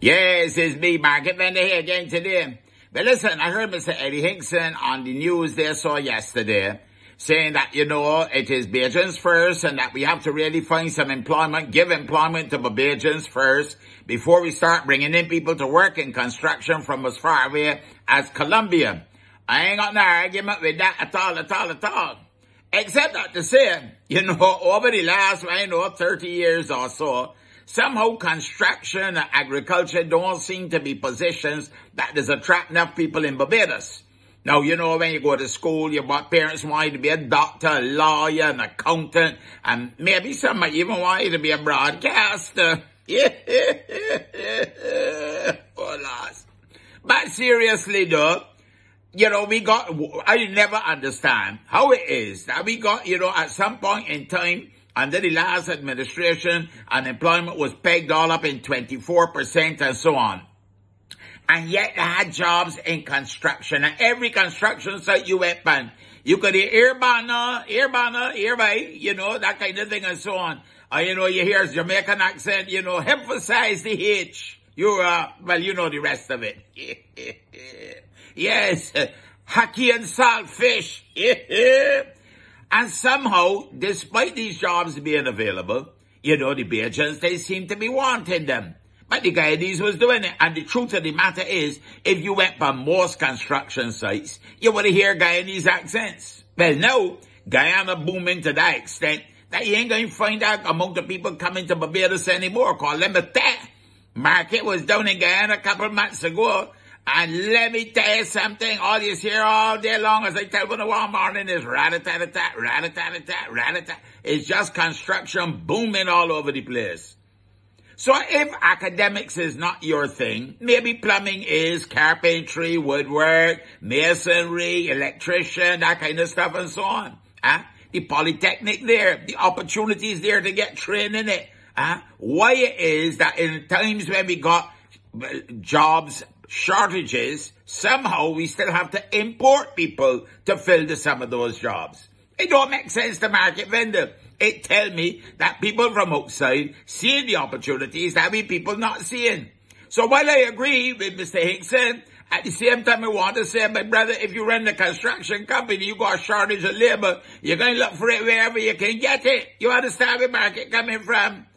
Yes, it's me, Market Vendor here again today. But listen, I heard Mr. Eddie Hinkson on the news there saw yesterday saying that, it is Bajans first and that we have to really find some employment, give employment to the Bajans first before we start bringing in people to work in construction from as far away as Colombia. I ain't got no argument with that at all. Except that to say, over the last, 30 years or so, somehow construction and agriculture don't seem to be positions that does attract enough people in Barbados. Now, when you go to school, your parents want you to be a doctor, a lawyer, an accountant, and maybe some might even want you to be a broadcaster. Oh, lost. But seriously though, I never understand how it is that we got, at some point in time, under the last administration, unemployment was pegged all up in 24% and so on. And yet they had jobs in construction. And every construction site you went on, you could hear earbana, that kind of thing and so on. You hear Jamaican accent, emphasize the H. You know the rest of it. Yes, hockey and saltfish. And somehow, despite these jobs being available, the Bajans, they seem to be wanting them. But the Guyanese was doing it. And the truth of the matter is, if you went by most construction sites, you would hear Guyanese accents. Well, now, Guyana booming to that extent that you ain't going to find out among the people coming to Barbados anymore. Call them a teh. Market was down in Guyana a couple of months ago. And let me tell you something, all you hear all day long, as I tell you one morning, is rat-a-tat-a-tat, rat-a-tat-a-tat, rat-a-tat. It's just construction booming all over the place. So if academics is not your thing, maybe plumbing is, carpentry, woodwork, masonry, electrician, that kind of stuff and so on. The polytechnic there, the opportunities there to get trained in it. Why it is that in times when we got jobs shortages, somehow we still have to import people to fill some of those jobs. It don't make sense to Market Vendor. It tell me that people from outside seeing the opportunities that we people not seeing. So while I agree with Mr. Hinkson, at the same time I want to say, my brother, if you run the construction company, you got a shortage of labor, you're going to look for it wherever you can get it. You understand where market coming from?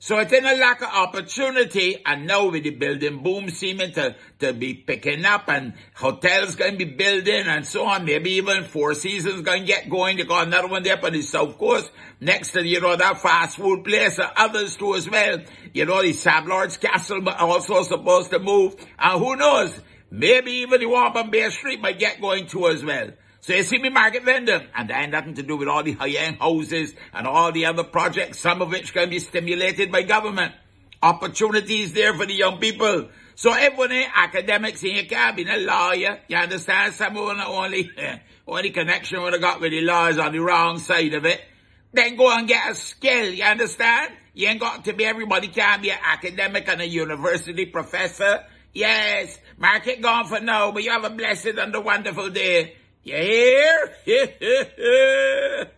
So it's in a lack of opportunity, and now with the building boom seeming to be picking up, and hotels going to be building and so on, maybe even Four Seasons going to get going. They got another one there on the South Coast, next to, that fast food place, and others too as well. The Sab Lord's Castle also supposed to move, and who knows, maybe even the Wampum Bay Street might get going too as well. So you see me, Market Vendor, and that ain't nothing to do with all the high-end houses and all the other projects, some of which can be stimulated by government. Opportunities there for the young people. So everyone ain't academics and you can't be a lawyer. You understand? Some of them only connection would have got with the lawyers on the wrong side of it. Then go and get a skill, you understand? You ain't got to be, everybody can't be an academic and a university professor. Yes, Market gone for now, but you have a blessed and a wonderful day. You hear?